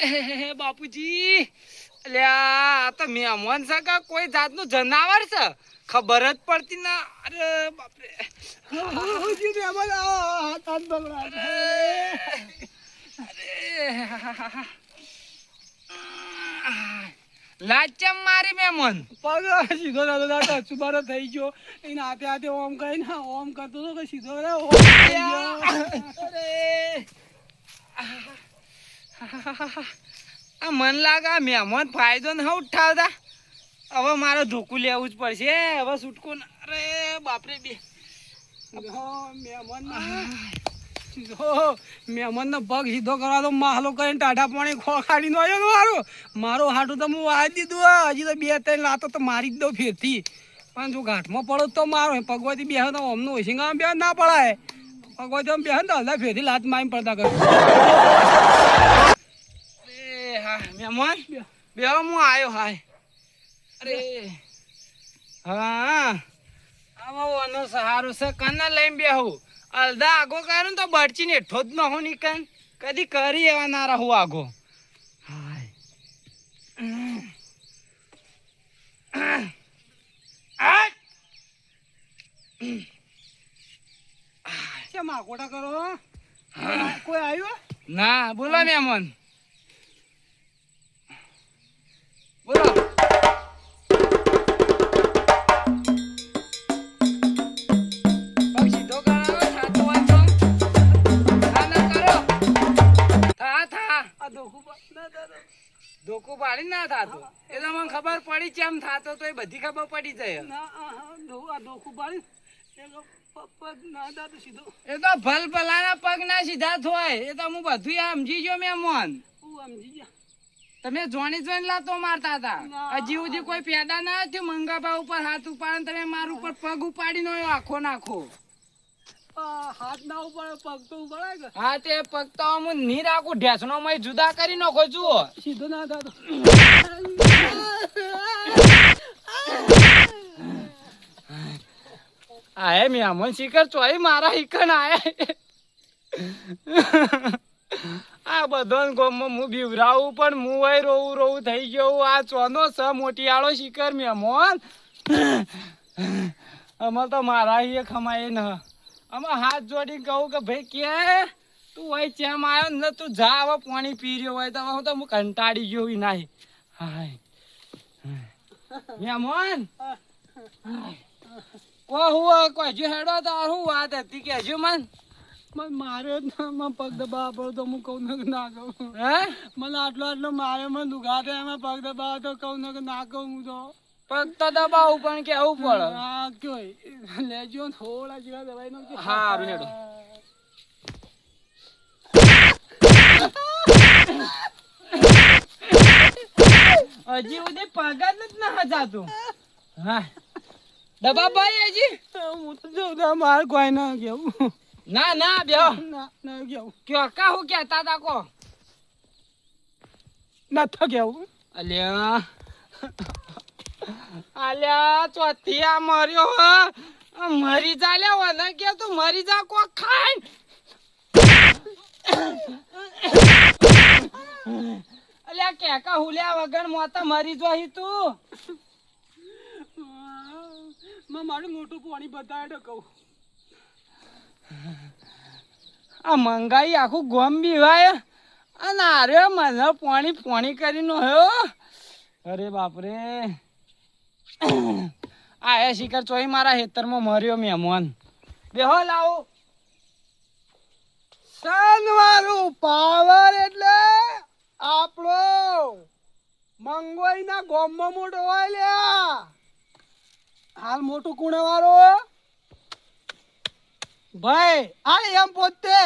અરે બાપુજી, અલ્યા આ તો મહેમાન છે કે કોઈ જાતનું જનાવર છે ખબર જ પડતી ના. અરે બાપરે, લાચમ મારી મહેમાન પગ સીધો દાદા સુબારો થઈ ગયો. એને હાથે હાથે ઓમ કઈ ના ઓમ કરતો હતો કે સીધો રે ઓમ થઈ ગયો. આ મન લાગે આ મહેમાન ફાયદો ન ઉઠાવતા. હવે મારે ધોકું લેવું જ પડશે. હવે છૂટકો અરે બાપરે બે મહેમાન નો પગ સીધો કરવા તો માહલો કરીને ટાઢા પાણી ખોખાડી નો આવ્યો. મારો હાટું તો હું વાળી દીધું. હજી તો 2-3 લાતો તો મારી જ દઉં ફેરથી. પણ જો ઘાટમાં પડો તો મારો પગવાથી બેહ તો અમનું ઓછીંગા બે ના પડાય. પગવાથી આમ બેહ તો હલદા ફેરથી લાત મારી પડતા કર. હા મહેમાન બે હું આવ્યો. હાય અરે હા આમાં સહારું છે કને લઈને બેહું. અલદા આગો કરું તો બરચી ને હેઠો જ ન હો નીકળ. કદી કરી એવા ના રહું આગો. હાય કેમ આકોટા કરો? કોઈ આવ્યો? ના બોલો મહેમાન બોલો. ધોકું પાડી ના થાતું એ તો મને ખબર પડી કેમ થાતો તો એ બધી ખબર પડી જાય. એ તો ભલ ભલાના પગ ના સીધા થાય એ તો હું બધું સમજી ગયો મહેમાન. તમે જોણી જોઈને લાતો મારતા હતા. હજી સુધી કોઈ પેદા ના થયું મંગાભા ઉપર હાથ ઉપાડે તમે મારું ઉપર પગ ઉપાડી નો આખો નાખો. હાથ ના ઉપાડે પગ તો ઉપાડે. હા તે પગ તો હું ની રાખું ઢેસણો માં જુદા કરી નાખો. જુઓ સીધો ના થતો. આયે મહેમાન શિખર ચોઈ મારા ઈકન આયા. આ બધો ગોમમાં હું બીવરાવું પણ હું રોવું થઈ ગયો. આ ચોનો સ મોટી આળો શિખર મહેમાન. અમે તો મારા એ ખમાય ન. અમે હાથ જોડી કહું કે ભાઈ કે તું હોય ચેમ આવ્યો ને તું જા હવે પાણી પી રહ્યો હોય તો હું કંટાળી ગયો નાહી. હાય મહેમાન કોઈ હેડો તાર શું વાત હતી કેજો મન. મારે પગ દબાવ પડો તો હું કઉ ના કહું. હે મને આટલો મારે મને દુખા થાય એમાં પગ દબાવ તો કઉ ના કહું હું તો. પગ તો દબાવું પણ કેવું પડે. હા કયો લેજો થોડા જેવા દવાઈ નો. હા હેડો. હજી ઉદે પગ જ ના જાતું. હા દબા ભાઈ હજી હું તો જો મારે કોઈ ના કેવું. ના ના બેહો ના કેવું કયો કા હું કેતા તા કો નતો કેવું. અલ્યા ચોથી આ મર્યો મરી જા લ્યા ને કે તું મરી જા કો ખાઈ. અલ્યા કેકા હુલ્યા વગર મોતા મરી જોઈ તું. મારું મોટું પાણી બતાવે તો કહું. આ મંગાઈ આખું ગોમ બીવાય અને અરે મને પાણી કરીને હયો. અરે બાપરે આ એ શિખર ચોઈ મારા ખેતરમાં મર્યો મહેમાન. બેહો લાવો. સનવારું પાવર એટલે આપણો મંગોઈ ના ગોમમાં મોટો હોય લ્યા. હાલ મોટું કુણે વાળો ભાઈ આ એમ પોતે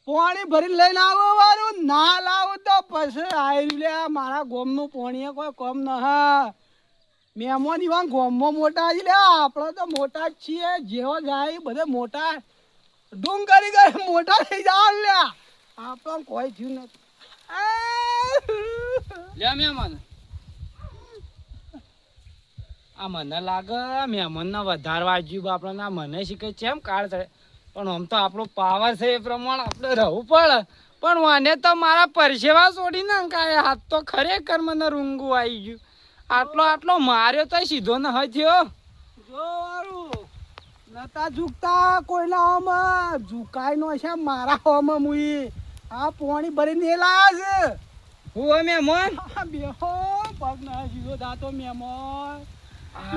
પાણી ભરીને લઈને આવો વાળું ના લાવો તો પછી આવી લે. મારા ગોમનું પાણી કોઈ કમ ન હા. મહેમાન એવા ગોમમાં મોટા છે લે. આપણે તો મોટા જ છીએ. જેવો જાય બધે મોટા ડુંગ કરી મોટા થઈ જાવ લે. આપણે કોઈ થયું નથી. લે મહેમાન આ મને લાગે મહેમાન ના વધારવા જ્યું આપણને. મને શીખે છે એમ કાળ ચડે પણ આમ તો આપણો પાવર છે એ પ્રમાણે આપણે રહેવું પડે. પણ મને તો મારા પરસેવા છોડી નાખાય હાથ તો ખરેખર મને રૂંગું આવી ગયું. આટલો માર્યો તો સીધો ન થયો. જો વારું નતા ઝૂકતા કોઈના હોમાં ઝુકાય નો છે મારા હોમાં મુઈ આ પોણી ભરીને લાયા છે. હું અમે મન બેહો પગ ના જીવો દાતો મેમોન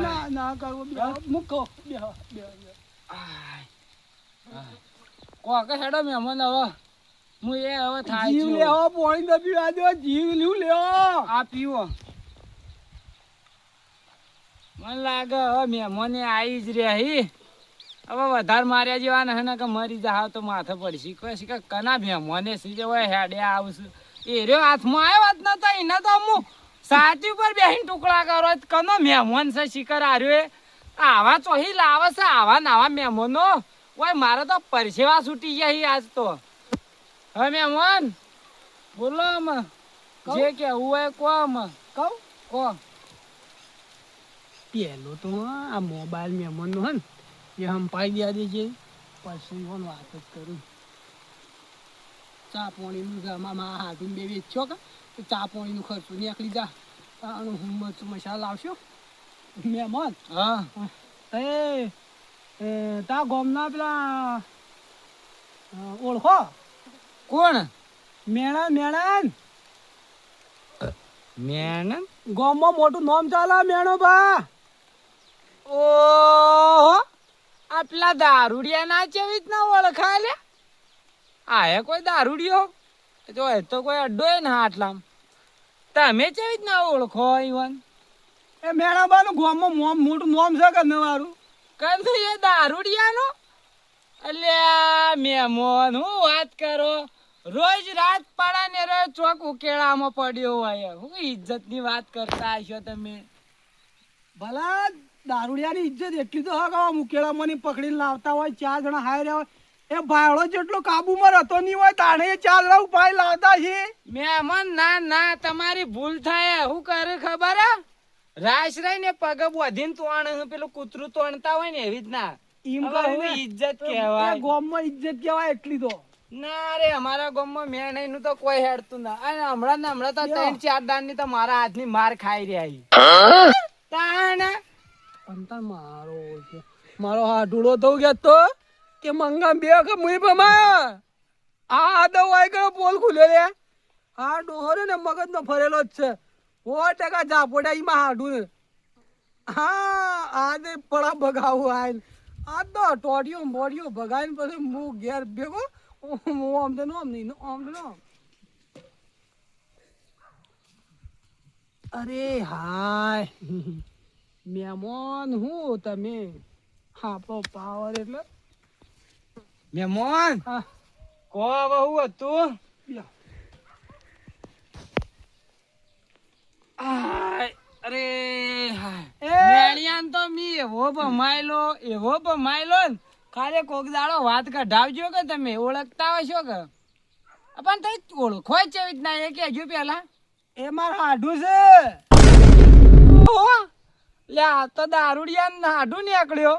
ના ના કરવો બેહો મૂકો બેહો બેહો કોકે હેડો મહેમાન હવે હું એ હવે થાય જીવ લેવો પોણી દબી આજો જીવ લ્યું લેવો આ પીવો. મને લાગે હવે મહેમાને આવી જ રહ્યા. હવે વધારે માર્યા જેવા ને કે મરી જાવ તો માથે પડશે. કશી કે કના મહેમાને સીધે હોય હેડે આવશે એ રહ્યો હાથમાં આવ્યો જ નતો એને તો હું સાચી ઉપર બેહીને ટુકડા કરો કનો મહેમાન છે શિખર આર્યો આવા ચોહી લાવે છે આવા નાવા મહેમાનો ઓય મારે તો પરસેવા છૂટી ગયા આજ તો. હવે મહેમાન બોલો આમાં જે કેવું હોય કો આમાં કહું કો. પેલો તો આ મોબાઈલ મહેમાન નો હે ને એ હંપાઈ ગયા દે છે પછી હું વાત જ કરું. ચા પાણીનું ઘરમાં મારા હાથું બે વેચ્યો કે તો ચા પાણીનું ખર્ચું નીકળી જા હું મરચું મસાલા લાવશો મહેમાન. હા તા ગોમના પેલા ઓળખો કોણ મેણન મેણન મેણન ગોમમાં મોટું નામ ચાલે મેણો બા. ઓહો આ પેલા દારૂડિયા ના ચેવી ના ઓળખા લે આ હે કોઈ દારૂડિયો જો એ તો કોઈ અડ્ડો ને આટલામ તમે ચેવી ના ઓળખો ઈવન એ મેણા નું ગોમમાં મોટું નામ છે કે નવારું કંદુ એ દારૂડિયાનો અલ્યા મેમોન હું વાત કરો રોજ રાત પાડા ને રોજ ચોક ઉકેળામાં પડ્યો હોય હું ઇજ્જત ની વાત કરતા હશો તમે. ભલા દારૂડિયાની ઇજ્જત એટલી તો હા મુકેળામાં પકડીને લાવતા હોય 4 જણા હાય રહ્યા હોય એ ભાયડો જેટલો કાબુમાં રહેતો નહીં હોય તાણે 4 જણા ઉપાય લાવતા છે. મેમોન ના ના તમારી ભૂલ થાય શું કરે ખબર હે રાશરાઈ ને પગ બોધીને તોણ પેલું કૂતરું તોણતા હોય ને એવી જ ના એમ હવે કરીને હું ઇજ્જત કહેવાય. ગોમમાં ઇજ્જત કહેવાય એટલી તો ના રે અમારા ગામમાં મેં નહીં નું તો કોઈ હેડતું ના અને હમણાં તો 3-4 દાન ની તો મારા હાથની માર ખાઈ રહ્યા તાણે અંતર મારો હાડુડો થયો ગયા તો કે મંગા બે કે મુઈ બમાયા આ દો આય કે પોલ ખુલે રે આ ડોહરે ને મગજ નો ફરેલો જ છે 100% જાપોડા ઈ માં હાડું ને હા આ દે પડા ભગાવું આય આ તો ટોડિયો બોડિયો ભગાઈને પછી મુ ઘેર ભેગો મુ આમ તો આમ નહીં આમ તો અરે હાય મેમોન હું તમે આપણો પાવર એટલે મેમોન હા કો હવે હું હતું આય અરે હાય મેણિયાન તો મી એવો ભમાયલો ને ખાલી કોક દાડો વાત કઢાવજો કે તમે ઓળખતા હશો કે પણ તઈ ઓળખો જ છે ના એ કેજો પેલા એ માર હાડું છે ઓહો લે આ તો દારૂડિયા નાડું નીકળ્યો.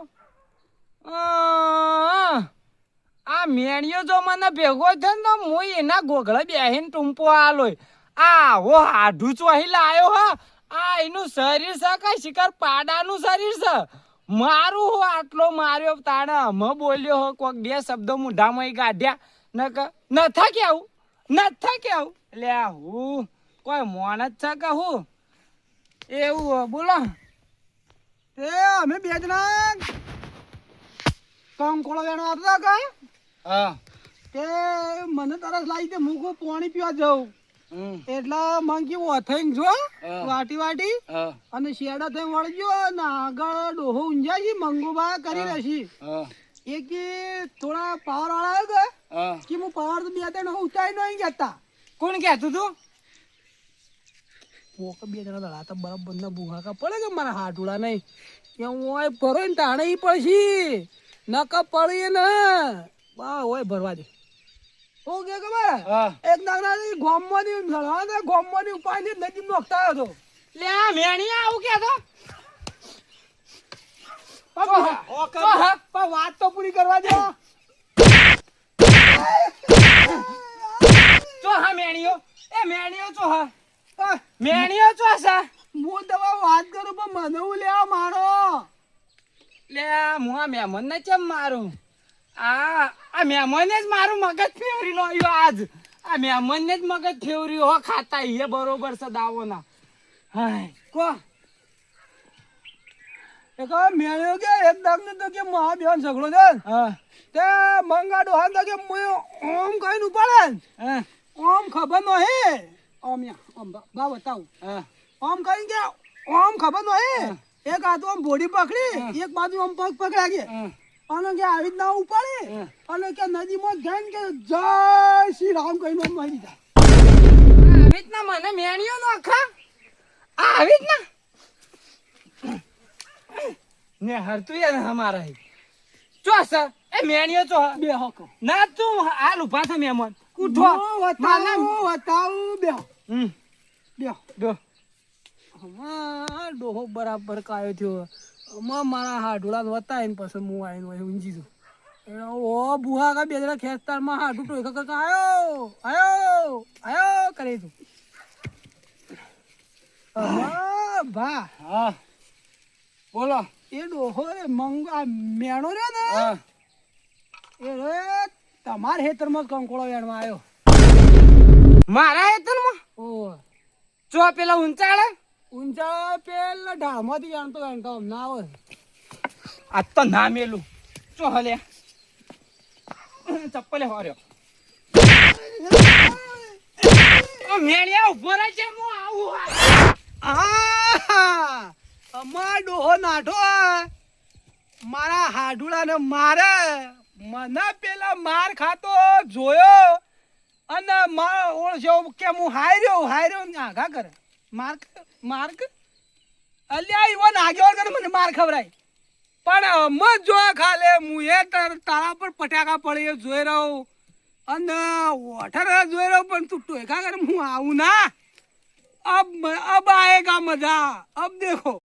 આ મેણિયો જો મને ભેગો થયો ને તો હું એના ગોગળે બેહીને ટૂંપો આલોય આવો હાડું ચોહી લાયો હા આ એનું શરીર છે કઈ શિકાર પાડાનું શરીર છે મારું હો આટલો માર્યો તાણે અમે બોલ્યો હો કોક 2 શબ્દો મોઢામાં કાઢ્યા નથા કેવું લે હું કોઈ મોણ જ છે કે હું એવું બોલો તે અમે બે જણા કંકોળો વેણો આવતા કા હા તે મને તરસ લાગી તે હું કોઈ પાણી પીવા જાઉં એટલે મને કેવું અથાઈને જો વાટી અને શેડા થઈ વળજો ને આગળ ડોહો ઊંઝા છે મંગુબા કરી રહેશી એ કે થોડા પાવર વાળા આવ્યો કે હું પાવર તો 2-3 ઉતારી નહીં જતા. કોણ કહેતું તું પોક 2 જણા લડાતા બરાબર ના બુહાકા પડે કે મારા હાડુડા નહીં કે હું ઓય ભરો ને તાણે ઈ પડશી નકા પડી ને બા ઓય ભરવા દે ઓ કે ખબર એક નાગના ગોમમાંથી લડવા ગોમમાંથી ઉપાડી નજીક નોખતા હતો લે આ મેણી આવું કેતો વાત તો પૂરી કરવા દે છો હા આ, મેણીઓ છો સા હું દવા વાત કરું પણ મને હું લેવા મારો લે હું આ મહેમાન ને કેમ મારું આ મહેમાન જ મારું મગજ ફેવરી લો આજ આ મહેમાન ને જ મગજ ફેવરી હો ખાતા એ બરોબર છે દાવો ના હાય કો એક મેળ્યો કે એક દાગ ને તો કે મહા બેન ઝઘડો છે હા તે મંગાડો હાલ તો કે મુય ઓમ કઈને ઉપાડે હા ઓમ ખબર નો હે ઓમ યા ઓમ બા બતાવું હા ઓમ કઈ કે ઓમ ખબર નો હે એક હાથ આમ બોડી પકડી એક બાજુ આમ પગ પકડા કે અને કે આવી રીતના ઉપાડે અને કે નદીમાં જઈને કે જય શ્રી રામ કહીને આમ મારી દીધા આવી રીતના મને મેણીઓ નો આખા આવી રીતના ને હરતું યાર હમારા હે ચો સર એ મેણીઓ ચો બે હકો ના તું હાલ ઉભા થા મહેમાન ઉઠો બતાવું બે બે દો હા ડોહો બરાબર કાયો થયો અમાર મારા હાડુડા વતાઈને પછી હું આવીને ઊંઘી છું ઓ બુહા કા બેજરા ખેતરમાં હાડું ટોય કાકા આયો આયો આયો કરે તું ભા હા બોલો એ ડોહો રે મંગા મેણો રે ને હા એ રે તમાર ખેતરમાં કંકોળો વેણવા આવ્યો મારા હેતરમાં ઓ ચો પેલા ઊંચાળે ઊંચા પેલા ઢાળમાંથી વેણતો વેણતો ના આવે આ તો ના મેલું ચો હલે ચપ્પલે હોર્યો મેળિયા ઉભો રહે છે હું આવું અમાર ડોહો નાઠો મારા હાડુડાને મારે મને પેલા માર ખાતો જોયો અને ઓળખ્યો કે હું હાર્યો આગા કરે માર્ક અલ્યા ઈવો નાગ્યો કરે મને માર ખવરાય પણ મત જો ખાલે હું એ તારા પર પટાકા પડે એ જોઈ રહ્યો અને વોટર જોઈ રહ્યો પણ તું ટોયકા કરે હું આવું ના अब आएगा मजा अब देखो